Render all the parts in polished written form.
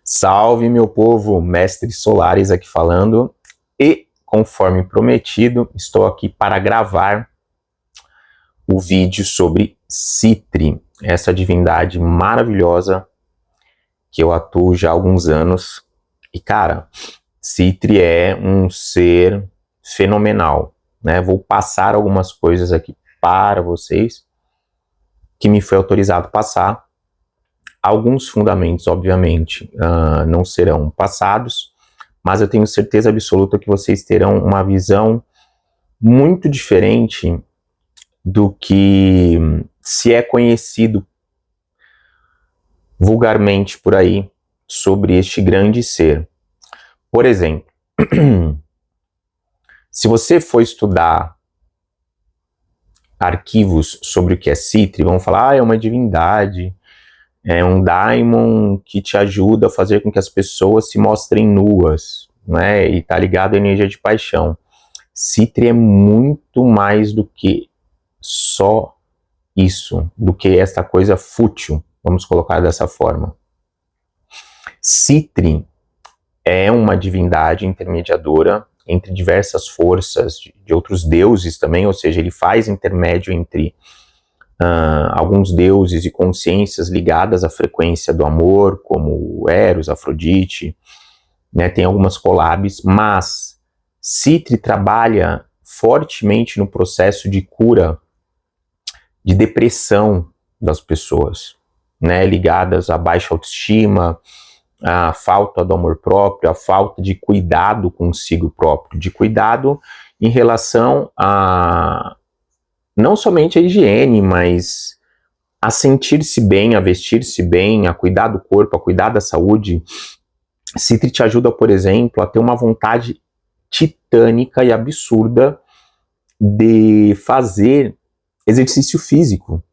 Salve, meu povo, Mestre Solares aqui falando, e conforme prometido, estou aqui para gravar o vídeo sobre Citri, essa divindade maravilhosa que eu atuo já há alguns anos. E cara, Citri é um ser fenomenal, né? Vou passar algumas coisas aqui para vocês que me foi autorizado passar. Alguns fundamentos, obviamente, não serão passados, mas eu tenho certeza absoluta que vocês terão uma visão muito diferente do que se é conhecido vulgarmente por aí sobre este grande ser. Por exemplo, se você for estudar arquivos sobre o que é Citri, vão falar, é uma divindade, é um daimon que te ajuda a fazer com que as pessoas se mostrem nuas, né? E tá ligado à energia de paixão. Citri é muito mais do que só isso, do que esta coisa fútil, vamos colocar dessa forma. Citri é uma divindade intermediadora entre diversas forças de outros deuses também, ou seja, ele faz intermédio entre alguns deuses e consciências ligadas à frequência do amor, como Eros, Afrodite, né, tem algumas collabs, mas Citri trabalha fortemente no processo de cura de depressão das pessoas, né, ligadas à baixa autoestima, à falta do amor próprio, à falta de cuidado consigo próprio, de cuidado em relação a não somente a higiene, mas a sentir-se bem, a vestir-se bem, a cuidar do corpo, a cuidar da saúde. Citri te ajuda, por exemplo, a ter uma vontade titânica e absurda de fazer exercício físico.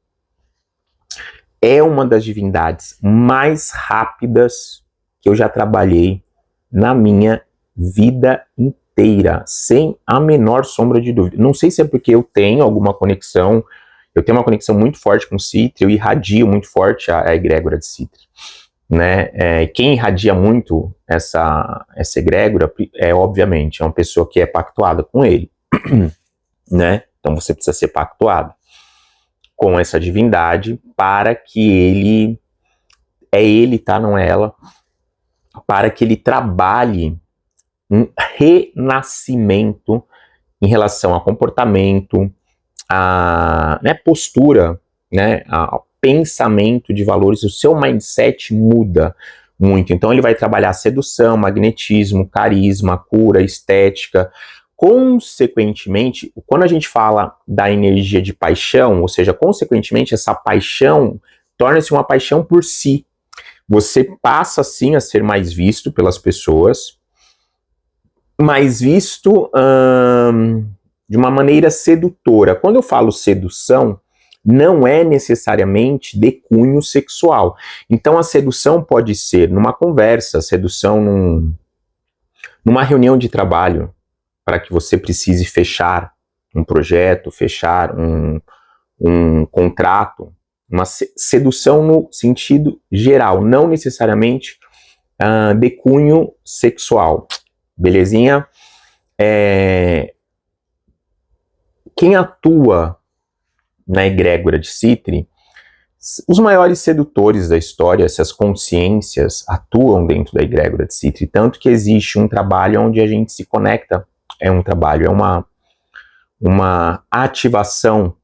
É uma das divindades mais rápidas que eu já trabalhei na minha vida inteira, sem a menor sombra de dúvida. Não sei se é porque eu tenho alguma conexão, eu tenho uma conexão muito forte com Citri, eu irradio muito forte a egrégora de Citri, né? Quem irradia muito essa egrégora obviamente, é uma pessoa que é pactuada com ele, né? Então você precisa ser pactuado com essa divindade para que ele, tá? Não é ela, para que ele trabalhe um renascimento em relação a comportamento, a, né, postura, né, a pensamento de valores. O seu mindset muda muito. Então ele vai trabalhar sedução, magnetismo, carisma, cura, estética. Consequentemente, quando a gente fala da energia de paixão, ou seja, consequentemente essa paixão torna-se uma paixão por si. Você passa assim a ser mais visto pelas pessoas, mais visto de uma maneira sedutora. Quando eu falo sedução, não é necessariamente de cunho sexual. Então a sedução pode ser numa conversa, sedução numa reunião de trabalho, para que você precise fechar um projeto, fechar um contrato, uma sedução no sentido geral, não necessariamente de cunho sexual. Belezinha? Quem atua na egrégora de Citri, os maiores sedutores da história, essas consciências atuam dentro da egrégora de Citri, tanto que existe um trabalho onde a gente se conecta, é uma ativação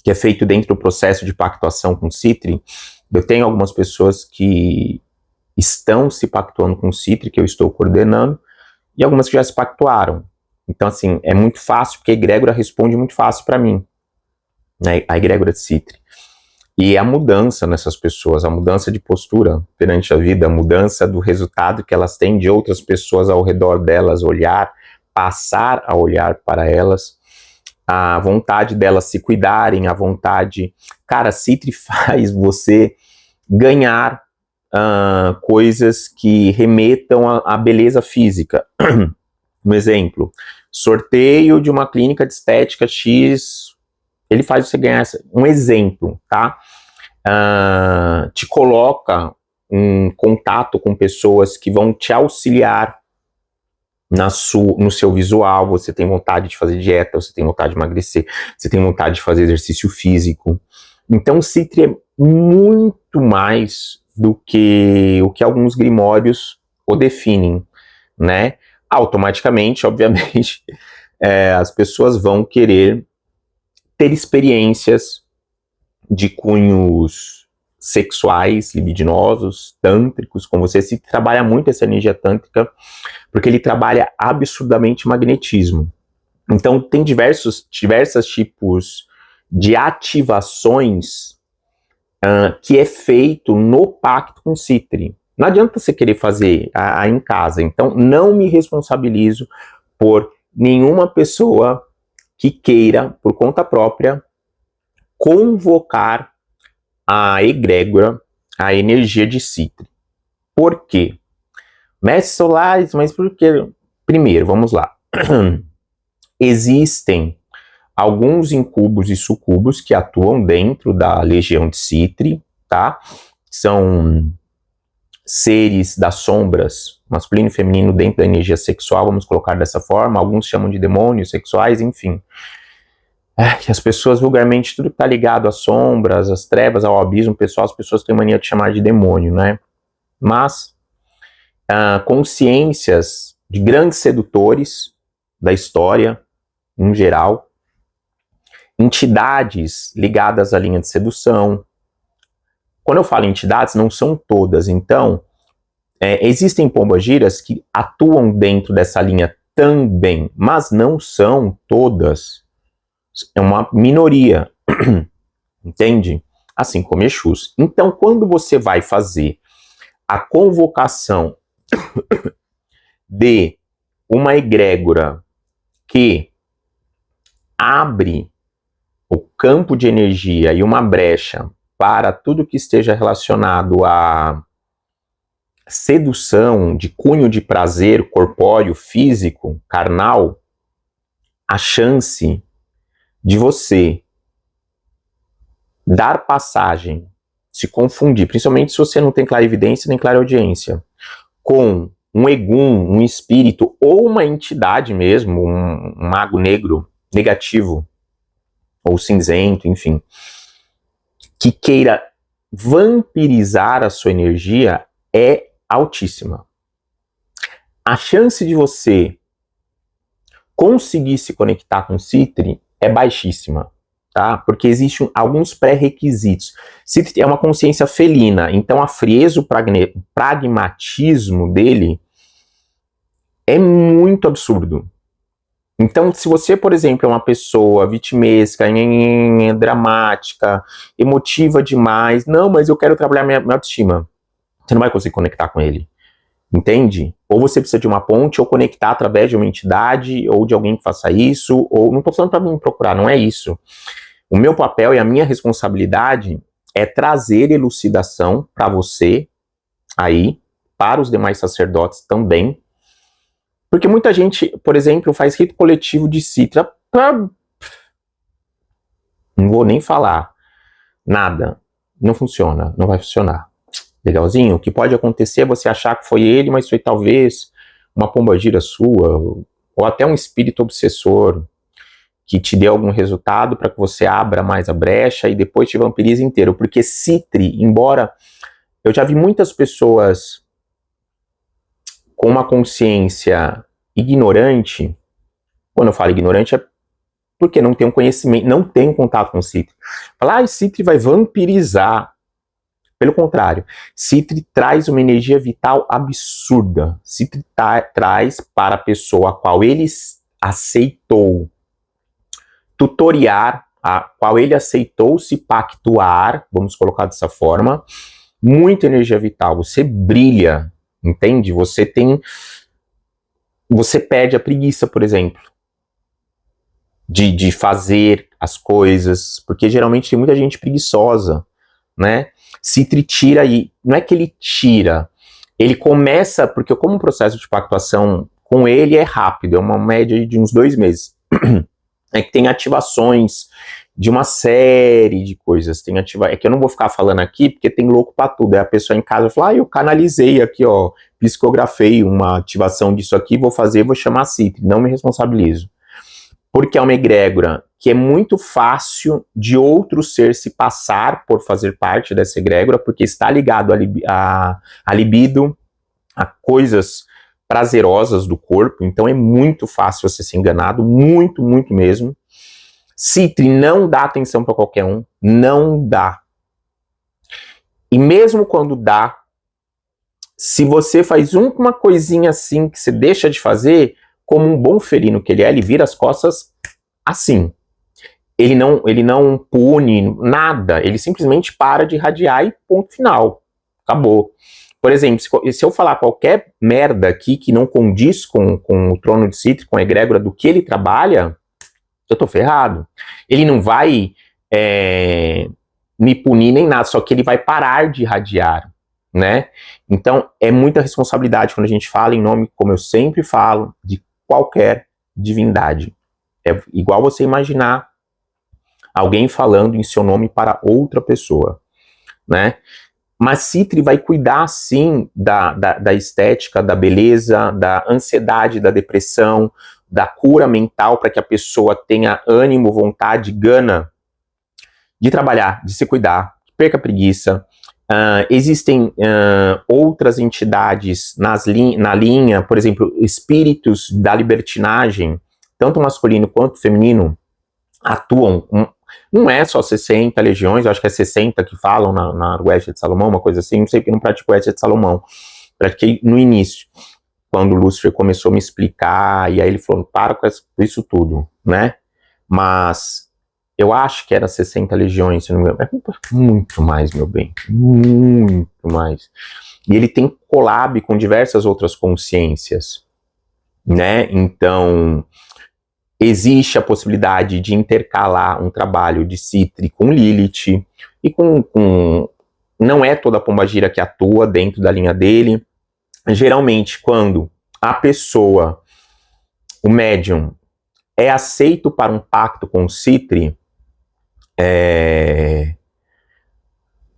que é feito dentro do processo de pactuação com Citri. Eu tenho algumas pessoas que estão se pactuando com Citri, que eu estou coordenando, e algumas que já se pactuaram. Então, assim, é muito fácil, porque a egrégora responde muito fácil para mim, né, a egrégora de Citri. E a mudança nessas pessoas, a mudança de postura perante a vida, a mudança do resultado que elas têm de outras pessoas ao redor delas, passar a olhar para elas, a vontade delas se cuidarem, a vontade... Cara, Citri faz você ganhar coisas que remetam à beleza física. Um exemplo, sorteio de uma clínica de estética X, ele faz você ganhar um exemplo, tá? Te coloca um contato com pessoas que vão te auxiliar no seu visual. Você tem vontade de fazer dieta, você tem vontade de emagrecer, você tem vontade de fazer exercício físico. Então, Citri é muito mais do que o que alguns grimórios o definem, né? Automaticamente, obviamente, as pessoas vão querer ter experiências de cunhos sexuais, libidinosos, tântricos com você. Se trabalha muito essa energia tântrica, porque ele trabalha absurdamente magnetismo. Então, tem diversos tipos de ativações que é feito no pacto com Citri. Não adianta você querer fazer em casa. Então, não me responsabilizo por nenhuma pessoa que queira, por conta própria, convocar a egrégora, a energia de Citri. Por quê? Mestres solares, mas por quê? Primeiro, vamos lá. Existem alguns incubos e sucubos que atuam dentro da legião de Citri, tá? São seres das sombras, masculino e feminino, dentro da energia sexual, vamos colocar dessa forma. Alguns chamam de demônios sexuais, enfim. Que as pessoas, vulgarmente, tudo que tá ligado às sombras, às trevas, ao abismo pessoal, as pessoas têm mania de chamar de demônio, né? Mas consciências de grandes sedutores da história, em geral, entidades ligadas à linha de sedução. Quando eu falo entidades, não são todas. Então, existem pombagiras que atuam dentro dessa linha também, mas não são todas. É uma minoria, entende? Assim como Exus. Então, quando você vai fazer a convocação de uma egrégora que abre o campo de energia e uma brecha para tudo que esteja relacionado a sedução de cunho de prazer corpóreo, físico, carnal, a chance de você dar passagem, se confundir, principalmente se você não tem clarividência nem clareaudiência, com um egum, um espírito ou uma entidade mesmo, um mago negro negativo ou cinzento, enfim, que queira vampirizar a sua energia, é altíssima. A chance de você conseguir se conectar com Citri é baixíssima, tá? Porque existem alguns pré-requisitos. Citri é uma consciência felina, então a frieza, o pragmatismo dele é muito absurdo. Então, se você, por exemplo, é uma pessoa vitimesca, dramática, emotiva demais, não, mas eu quero trabalhar minha autoestima, você não vai conseguir conectar com ele, entende? Ou você precisa de uma ponte, ou conectar através de uma entidade, ou de alguém que faça isso, ou não estou falando para me procurar, não é isso. O meu papel e a minha responsabilidade é trazer elucidação para você, aí, para os demais sacerdotes também, porque muita gente, por exemplo, faz rito coletivo de Citri. Não vou nem falar nada. Não funciona, não vai funcionar. Legalzinho? O que pode acontecer é você achar que foi ele, mas foi talvez uma pombagira sua, ou até um espírito obsessor que te dê algum resultado para que você abra mais a brecha e depois te vampirize inteiro. Porque Citri, embora eu já vi muitas pessoas com uma consciência ignorante, quando eu falo ignorante é porque não tem um conhecimento, não tem um contato com Citri. Falar, Citri vai vampirizar. Pelo contrário, Citri traz uma energia vital absurda. Citri traz para a pessoa a qual ele aceitou tutoriar, a qual ele aceitou se pactuar, vamos colocar dessa forma, muita energia vital. Você brilha, entende? Você perde a preguiça, por exemplo, de fazer as coisas, porque geralmente tem muita gente preguiçosa, né? Citri tira aí, não é que ele tira, ele começa, porque como o processo de pactuação com ele é rápido, é uma média de uns 2 meses, é que tem ativações de uma série de coisas. Tem é que eu não vou ficar falando aqui, porque tem louco pra tudo. Aí a pessoa em casa fala, eu canalizei aqui, ó, psicografei uma ativação disso aqui, vou chamar Citri, não me responsabilizo. Porque é uma egrégora que é muito fácil de outro ser se passar por fazer parte dessa egrégora, porque está ligado a libido, a coisas prazerosas do corpo, então é muito fácil você ser enganado, muito, muito mesmo. Citri não dá atenção para qualquer um, não dá. E mesmo quando dá, se você faz uma coisinha assim que você deixa de fazer, como um bom felino que ele vira as costas assim. Ele não pune nada, ele simplesmente para de irradiar e ponto final. Acabou. Por exemplo, se eu falar qualquer merda aqui que não condiz com o trono de Citri, com a egrégora do que ele trabalha, eu tô ferrado. Ele não vai me punir nem nada, só que ele vai parar de irradiar, né? Então, é muita responsabilidade quando a gente fala em nome, como eu sempre falo, de qualquer divindade. É igual você imaginar alguém falando em seu nome para outra pessoa, né? Mas Citri vai cuidar, sim, da estética, da beleza, da ansiedade, da depressão, da cura mental, para que a pessoa tenha ânimo, vontade, gana de trabalhar, de se cuidar, perca a preguiça. Existem outras entidades na linha, por exemplo, espíritos da libertinagem, tanto masculino quanto feminino, atuam. Não é só 60 legiões, eu acho que é 60 que falam na West de Salomão, uma coisa assim, não sei porque não pratico West de Salomão. Pratiquei no início, quando o Lúcifer começou a me explicar, e aí ele falou, para com isso tudo, né? Mas eu acho que era 60 legiões, se não me engano. É muito mais, meu bem, muito mais. E ele tem collab com diversas outras consciências, né? Então, existe a possibilidade de intercalar um trabalho de Citri com Lilith, e não é toda a pombagira que atua dentro da linha dele. Geralmente, quando a pessoa, o médium, é aceito para um pacto com o Citri,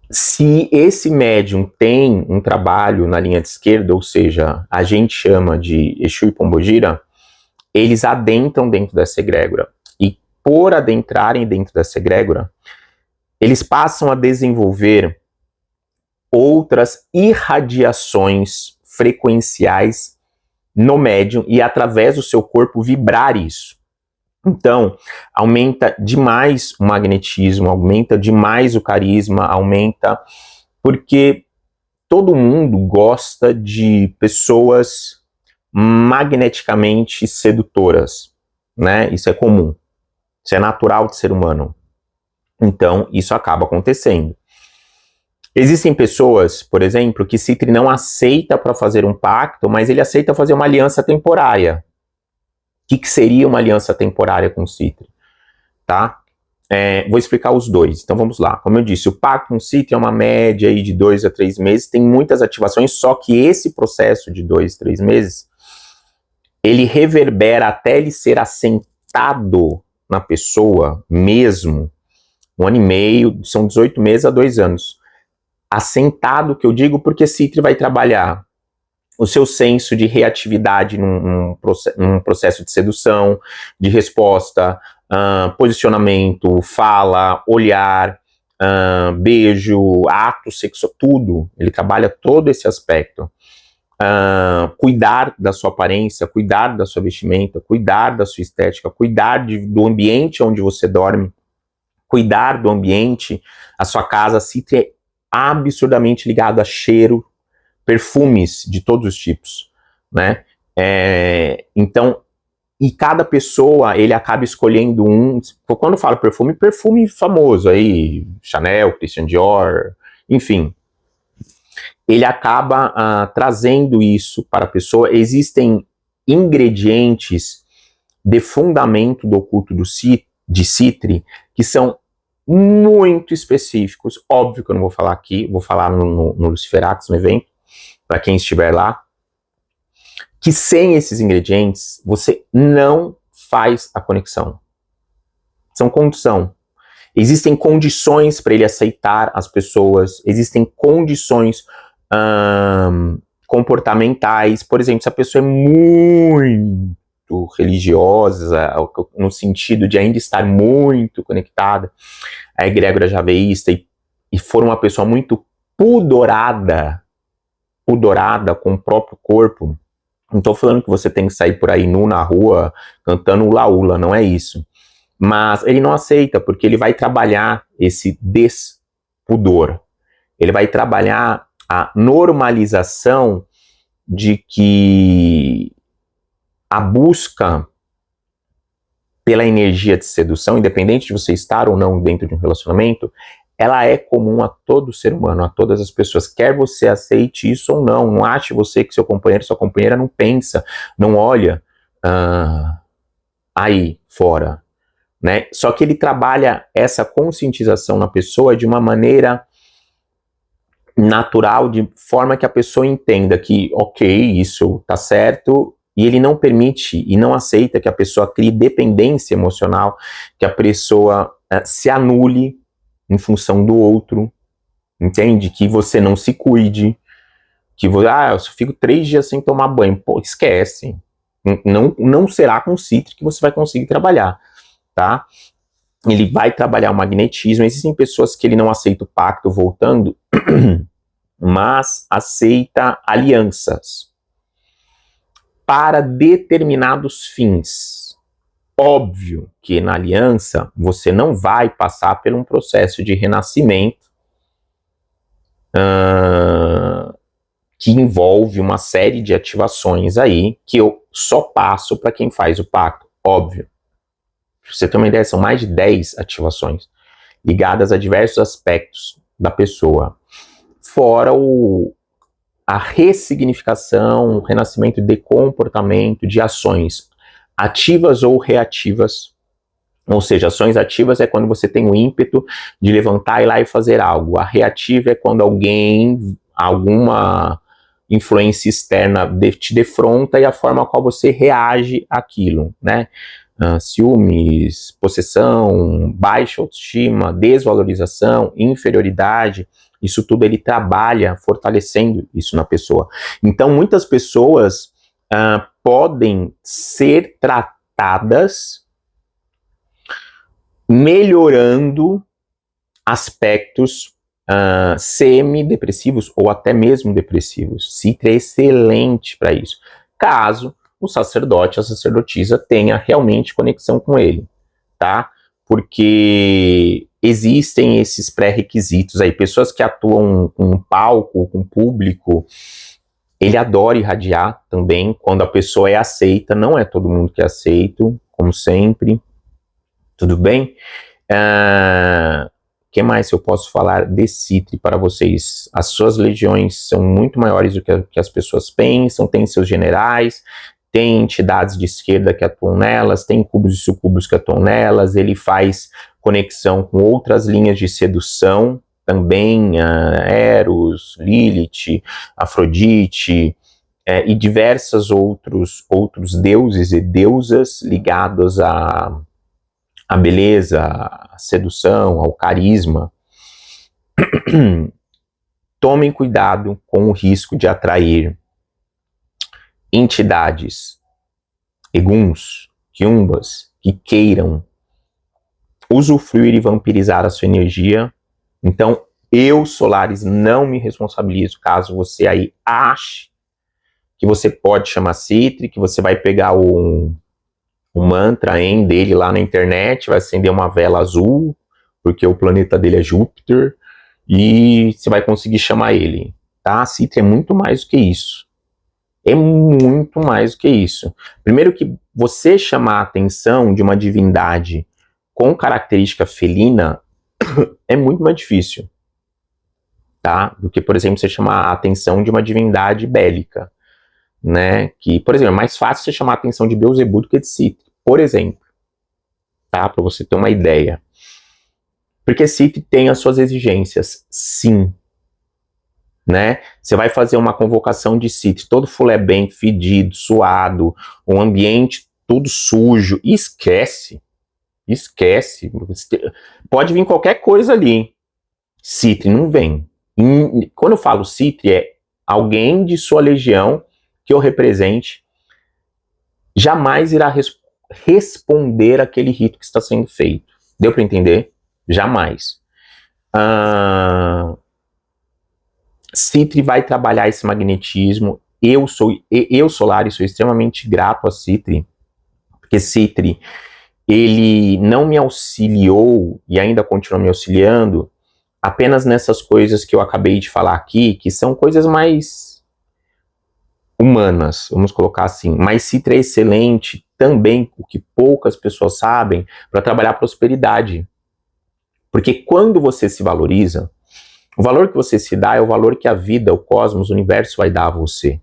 se esse médium tem um trabalho na linha de esquerda, ou seja, a gente chama de Exu e Pombogira, eles adentram dentro dessa egrégora. E por adentrarem dentro dessa egrégora, eles passam a desenvolver outras irradiações frequenciais no médium e através do seu corpo vibrar isso. Então, aumenta demais o magnetismo, aumenta demais o carisma, aumenta, porque todo mundo gosta de pessoas magneticamente sedutoras, né? Isso é comum, isso é natural de ser humano. Então, isso acaba acontecendo. Existem pessoas, por exemplo, que Citri não aceita para fazer um pacto, mas ele aceita fazer uma aliança temporária. O que seria uma aliança temporária com Citri? Tá? Vou explicar os dois. Então vamos lá. Como eu disse, o pacto com Citri é uma média aí de 2 a 3 meses, tem muitas ativações, só que esse processo de 2, 3 meses, ele reverbera até ele ser assentado na pessoa mesmo, 1 ano e meio, são 18 meses a 2 anos. Assentado, que eu digo, porque Citri vai trabalhar o seu senso de reatividade num processo de sedução, de resposta, posicionamento, fala, olhar, beijo, ato sexual, tudo. Ele trabalha todo esse aspecto. Cuidar da sua aparência, cuidar da sua vestimenta, cuidar da sua estética, cuidar do ambiente onde você dorme, cuidar do ambiente, a sua casa. Citri é absurdamente ligado a cheiro, perfumes de todos os tipos, né? Então, e cada pessoa, ele acaba escolhendo um. Quando eu falo perfume famoso aí, Chanel, Christian Dior, enfim. Ele acaba trazendo isso para a pessoa. Existem ingredientes de fundamento do oculto de Citri que são muito específicos. Óbvio que eu não vou falar aqui, vou falar no Luciferax, no evento, para quem estiver lá, que sem esses ingredientes, você não faz a conexão. São condição. Existem condições para ele aceitar as pessoas, existem condições comportamentais. Por exemplo, se a pessoa é muito religiosa, no sentido de ainda estar muito conectada à egrégora javeísta e for uma pessoa muito pudorada com o próprio corpo, não estou falando que você tem que sair por aí nu na rua cantando ula-ula, não é isso. Mas ele não aceita, porque ele vai trabalhar esse despudor. Ele vai trabalhar a normalização de que a busca pela energia de sedução, independente de você estar ou não dentro de um relacionamento, ela é comum a todo ser humano, a todas as pessoas. Quer você aceite isso ou não. Não ache você que seu companheiro, sua companheira não pensa, não olha aí fora, né? Só que ele trabalha essa conscientização na pessoa de uma maneira natural, de forma que a pessoa entenda que, ok, isso tá certo, e ele não permite e não aceita que a pessoa crie dependência emocional, que a pessoa se anule em função do outro, entende? Que você não se cuide, que eu fico 3 dias sem tomar banho, pô, esquece, não será com Citri que você vai conseguir trabalhar, tá? Ele vai trabalhar o magnetismo. Existem pessoas que ele não aceita o pacto, voltando, mas aceita alianças para determinados fins. Óbvio que na aliança você não vai passar por um processo de renascimento que envolve uma série de ativações aí que eu só passo para quem faz o pacto, óbvio. Pra você ter uma ideia, são mais de 10 ativações ligadas a diversos aspectos da pessoa. Fora a ressignificação, o renascimento de comportamento, de ações ativas ou reativas. Ou seja, ações ativas é quando você tem o ímpeto de levantar, ir lá e fazer algo. A reativa é quando alguma influência externa te defronta e a forma a qual você reage àquilo, né? Ciúmes, possessão, baixa autoestima, desvalorização, inferioridade, isso tudo ele trabalha fortalecendo isso na pessoa. Então, muitas pessoas podem ser tratadas melhorando aspectos semi-depressivos ou até mesmo depressivos. Citri é excelente para isso, caso o sacerdote, a sacerdotisa tenha realmente conexão com ele, tá? Porque existem esses pré-requisitos aí, pessoas que atuam com palco, com público, ele adora irradiar também, quando a pessoa é aceita, não é todo mundo que é aceito, como sempre, tudo bem? Que mais eu posso falar de Citri para vocês? As suas legiões são muito maiores do que as pessoas pensam, tem seus generais, tem entidades de esquerda que atuam nelas, tem cubos e sucubos que atuam nelas, ele faz conexão com outras linhas de sedução, também Eros, Lilith, Afrodite, e diversos outros deuses e deusas ligados à beleza, à sedução, ao carisma. Tomem cuidado com o risco de atrair entidades, eguns, quiumbas, que queiram usufruir e vampirizar a sua energia. Então, eu, Solaris, não me responsabilizo caso você aí ache que você pode chamar Citri, que você vai pegar o mantra dele lá na internet, vai acender uma vela azul, porque o planeta dele é Júpiter, e você vai conseguir chamar ele, tá? Citri é muito mais do que isso. É muito mais do que isso. Primeiro que você chamar a atenção de uma divindade com característica felina é muito mais difícil, tá? Do que, por exemplo, você chamar a atenção de uma divindade bélica, né? Que, por exemplo, é mais fácil você chamar a atenção de Beelzebub do que de Citri, por exemplo, tá? Para você ter uma ideia. Porque Citri tem as suas exigências, sim, né? Você vai fazer uma convocação de Citri, todo fulé bem, fedido, suado, um ambiente todo sujo, esquece. Esquece. Pode vir qualquer coisa ali. Citri não vem. Quando eu falo Citri, é alguém de sua legião que eu represente jamais irá responder aquele rito que está sendo feito. Deu para entender? Jamais. Citri vai trabalhar esse magnetismo. Eu, Solari, sou extremamente grato a Citri, porque Citri, ele não me auxiliou e ainda continua me auxiliando apenas nessas coisas que eu acabei de falar aqui, que são coisas mais humanas, vamos colocar assim. Mas Citri é excelente também, o que poucas pessoas sabem, para trabalhar prosperidade. Porque quando você se valoriza, o valor que você se dá é o valor que a vida, o cosmos, o universo vai dar a você.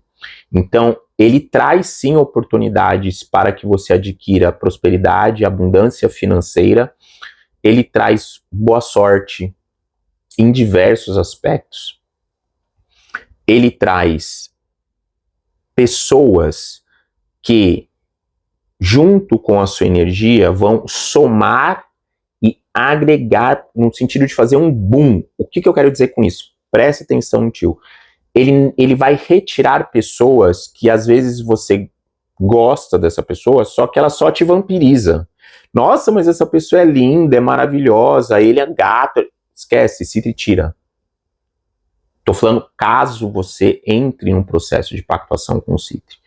Então, ele traz sim oportunidades para que você adquira prosperidade, abundância financeira. Ele traz boa sorte em diversos aspectos. Ele traz pessoas que, junto com a sua energia, vão somar e agregar no sentido de fazer um boom. O que eu quero dizer com isso? Preste atenção, tio. Ele vai retirar pessoas que às vezes você gosta dessa pessoa, só que ela só te vampiriza. Nossa, mas essa pessoa é linda, é maravilhosa, ele é gato. Esquece, se tira. Tô falando caso você entre em um processo de pactuação com o Citri.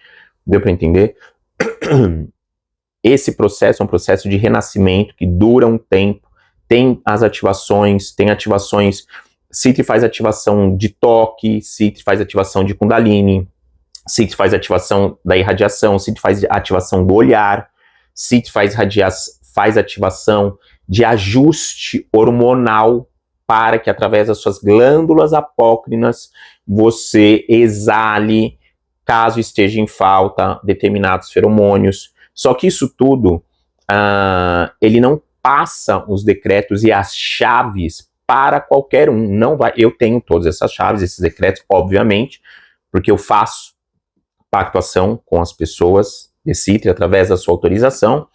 Deu para entender? Esse processo é um processo de renascimento que dura um tempo. Tem as ativações, Citri faz ativação de toque, Citri faz ativação de Kundalini, Citri faz ativação da irradiação, Citri faz ativação do olhar, Citri faz ativação de ajuste hormonal para que através das suas glândulas apócrinas você exale, caso esteja em falta, determinados feromônios. Só que isso tudo, ele não passa os decretos e as chaves para qualquer um. Não vai. Eu tenho todas essas chaves, esses decretos, obviamente, porque eu faço pactuação com as pessoas de Citri através da sua autorização.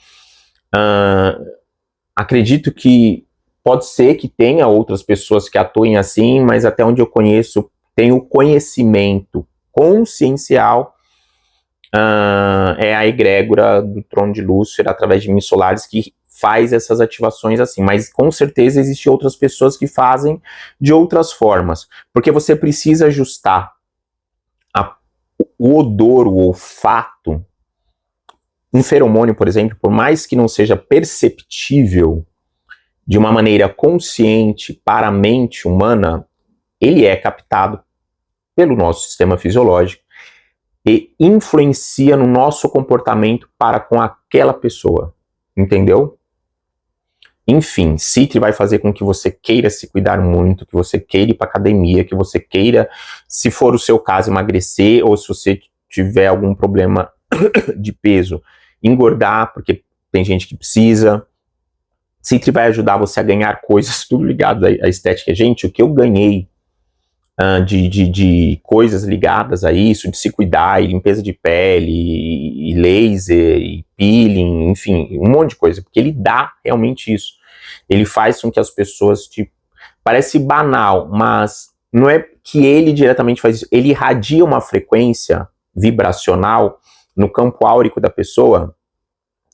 Acredito que pode ser que tenha outras pessoas que atuem assim, mas até onde eu conheço, tenho conhecimento consciencial, é a egrégora do trono de Lúcifer, através de missolares, que faz essas ativações assim, mas com certeza existem outras pessoas que fazem de outras formas, porque você precisa ajustar o odor, o olfato. Um feromônio, por exemplo, por mais que não seja perceptível de uma maneira consciente para a mente humana, ele é captado pelo nosso sistema fisiológico e influencia no nosso comportamento para com aquela pessoa, entendeu? Enfim, Citri vai fazer com que você queira se cuidar muito, que você queira ir para academia, que você queira, se for o seu caso, emagrecer, ou se você tiver algum problema de peso, engordar, porque tem gente que precisa. Citri vai ajudar você a ganhar coisas, tudo ligado à estética. Gente, o que eu ganhei de coisas ligadas a isso, de se cuidar, e limpeza de pele, e laser, e peeling, enfim, um monte de coisa, porque ele dá realmente isso. Ele faz com que as pessoas, parece banal, mas não é que ele diretamente faz isso, ele irradia uma frequência vibracional no campo áurico da pessoa,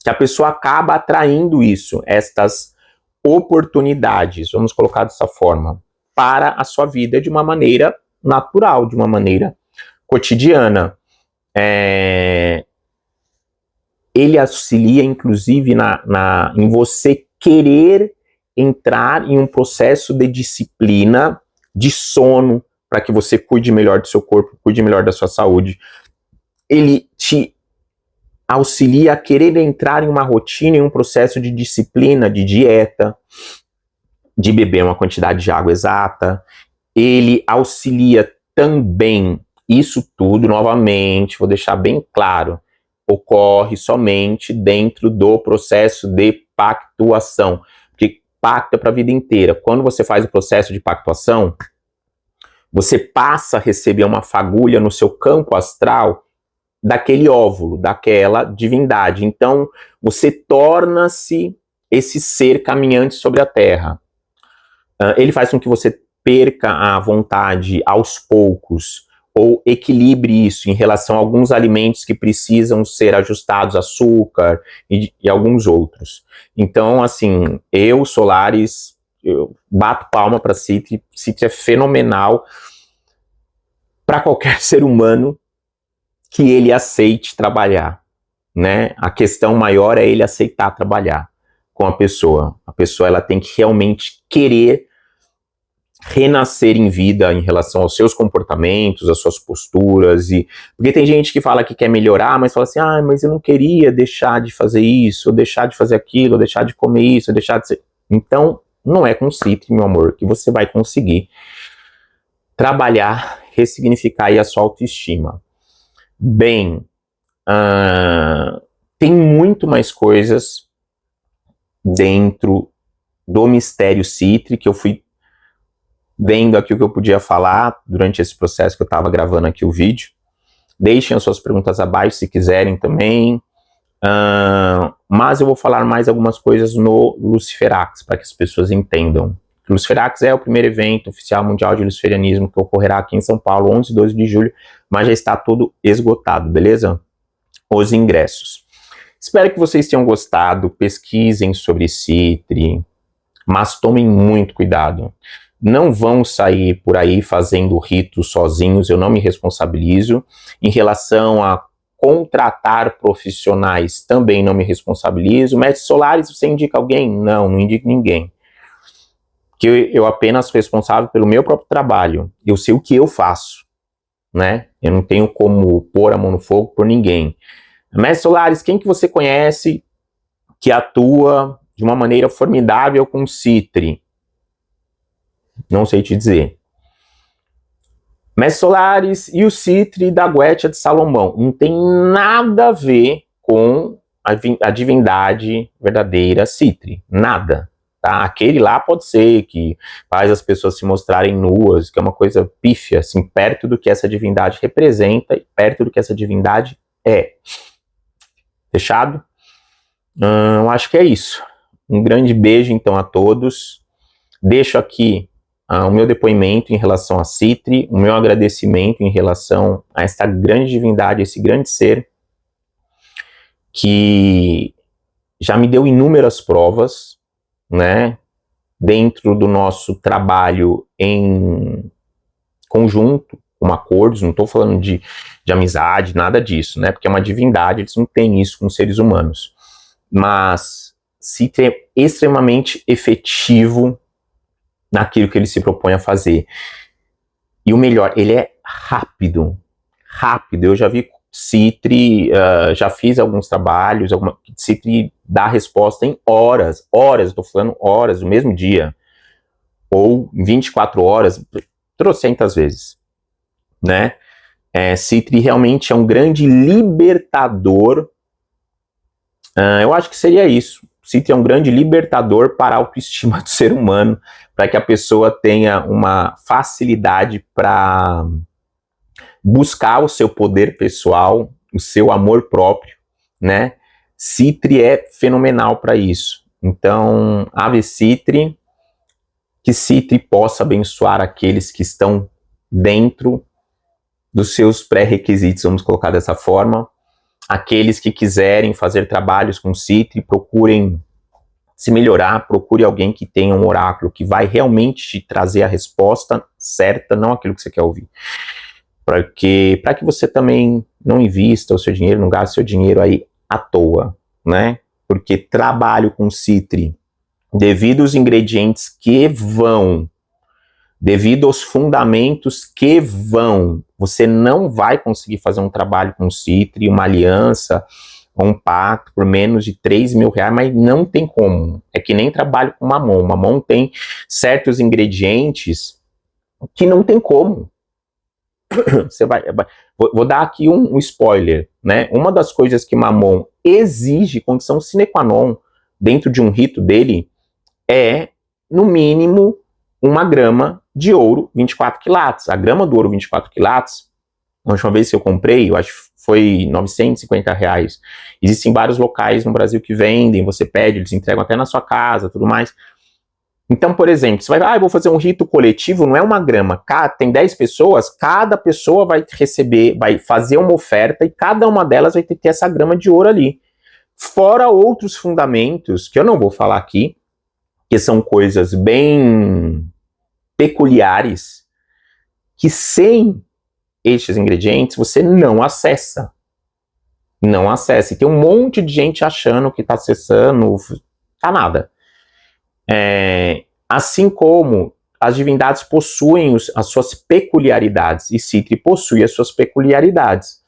que a pessoa acaba atraindo isso, estas oportunidades, vamos colocar dessa forma, para a sua vida de uma maneira natural, de uma maneira cotidiana. Ele auxilia, inclusive, em você querer entrar em um processo de disciplina, de sono, para que você cuide melhor do seu corpo, cuide melhor da sua saúde. Ele te auxilia a querer entrar em uma rotina, em um processo de disciplina, de dieta, de beber uma quantidade de água exata. Ele auxilia também, isso tudo, novamente, vou deixar bem claro, ocorre somente dentro do processo de pactuação, porque pacto é para a vida inteira. Quando você faz o processo de pactuação, você passa a receber uma fagulha no seu campo astral daquele óvulo, daquela divindade. Então, você torna-se esse ser caminhante sobre a Terra. Ele faz com que você perca a vontade aos poucos, ou equilibre isso em relação a alguns alimentos que precisam ser ajustados, açúcar e alguns outros. Então, assim, Solaris, eu bato palma para Citri. Citri é fenomenal para qualquer ser humano que ele aceite trabalhar, né? A questão maior é ele aceitar trabalhar com a pessoa. A pessoa, ela tem que realmente querer renascer em vida em relação aos seus comportamentos, às suas posturas, porque tem gente que fala que quer melhorar, mas fala assim, mas eu não queria deixar de fazer isso, ou deixar de fazer aquilo, ou deixar de comer isso, ou deixar de ser... Então, não é com Citri, meu amor, que você vai conseguir trabalhar, ressignificar aí a sua autoestima. Bem, tem muito mais coisas dentro do mistério Citri, que eu fui vendo aqui o que eu podia falar durante esse processo que eu estava gravando aqui o vídeo. Deixem as suas perguntas abaixo se quiserem também. Mas eu vou falar mais algumas coisas no Luciferax, para que as pessoas entendam. O Luciferax é o primeiro evento oficial mundial de luciferianismo que ocorrerá aqui em São Paulo, 11 e 12 de julho, mas já está todo esgotado, beleza? Os ingressos. Espero que vocês tenham gostado, pesquisem sobre Citri, mas tomem muito cuidado. Não vão sair por aí fazendo ritos sozinhos, eu não me responsabilizo. Em relação a contratar profissionais, também não me responsabilizo. Mestre Solaris, você indica alguém? Não, não indico ninguém. Que eu apenas sou responsável pelo meu próprio trabalho. Eu sei o que eu faço, né? Eu não tenho como pôr a mão no fogo por ninguém. Mestre Solaris, quem que você conhece que atua de uma maneira formidável com Citri? Não sei te dizer. Mestre Solaris e o Citri da Goetia de Salomão. Não tem nada a ver com a divindade verdadeira Citri. Nada. Tá? Aquele lá pode ser que faz as pessoas se mostrarem nuas, que é uma coisa pífia, assim, perto do que essa divindade representa e perto do que essa divindade é. Fechado? Eu acho que é isso. Um grande beijo, então, a todos. Deixo aqui o meu depoimento em relação a Citri, o meu agradecimento em relação a esta grande divindade, esse grande ser que já me deu inúmeras provas, né, dentro do nosso trabalho em conjunto, com acordos, não estou falando de amizade, nada disso, né, porque é uma divindade, eles não têm isso com seres humanos, mas Citri é extremamente efetivo naquilo que ele se propõe a fazer. E o melhor, ele é rápido. Eu já vi Citri, já fiz alguns trabalhos, Citri dá resposta em horas, estou falando horas, do mesmo dia, ou 24 horas, trocentas vezes, né? Citri realmente é um grande libertador, eu acho que seria isso. Citri é um grande libertador para a autoestima do ser humano, para que a pessoa tenha uma facilidade para buscar o seu poder pessoal, o seu amor próprio, né? Citri é fenomenal para isso. Então, Ave Citri, que Citri possa abençoar aqueles que estão dentro dos seus pré-requisitos, vamos colocar dessa forma. Aqueles que quiserem fazer trabalhos com Citri, procurem se melhorar, procure alguém que tenha um oráculo que vai realmente te trazer a resposta certa, não aquilo que você quer ouvir. Para que você também não invista o seu dinheiro, não gaste o seu dinheiro aí à toa, né? Porque trabalho com Citri, devido aos ingredientes que vão, devido aos fundamentos que vão, você não vai conseguir fazer um trabalho com Citri, uma aliança, um pacto por menos de 3 mil reais, mas não tem como. É que nem trabalho com Mamon. Mamon tem certos ingredientes que não tem como. Vou dar aqui um spoiler, né? Uma das coisas que Mamon exige, condição sine qua non, dentro de um rito dele, é, no mínimo, 1 grama de ouro 24 quilates. A grama do ouro 24 quilates, a última vez que eu comprei, eu acho que foi R$ 950. Existem vários locais no Brasil que vendem, você pede, eles entregam até na sua casa, tudo mais. Então, por exemplo, você vai, eu vou fazer um rito coletivo, não é uma grama, tem 10 pessoas, cada pessoa vai receber, vai fazer uma oferta e cada uma delas vai ter essa grama de ouro ali. Fora outros fundamentos, que eu não vou falar aqui, que são coisas bem peculiares, que sem estes ingredientes você não acessa. Não acessa. E tem um monte de gente achando que está acessando, tá nada. Assim como as divindades possuem as suas peculiaridades, e Citri possui as suas peculiaridades.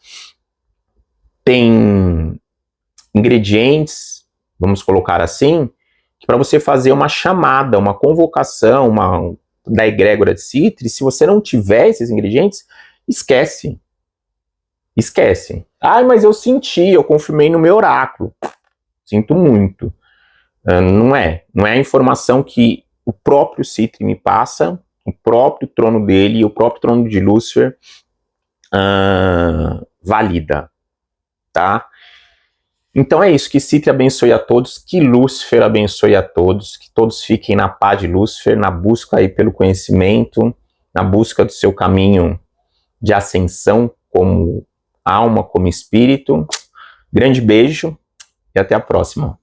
Tem ingredientes, vamos colocar assim, que para você fazer uma chamada, uma convocação, da egrégora de Citri, se você não tiver esses ingredientes, esquece. Esquece. Mas eu senti, eu confirmei no meu oráculo. Sinto muito. Não é a informação que o próprio Citri me passa, o próprio trono dele e o próprio trono de Lúcifer valida, tá? Então é isso, que Citri abençoe a todos, que Lúcifer abençoe a todos, que todos fiquem na paz de Lúcifer, na busca aí pelo conhecimento, na busca do seu caminho de ascensão como alma, como espírito. Grande beijo e até a próxima.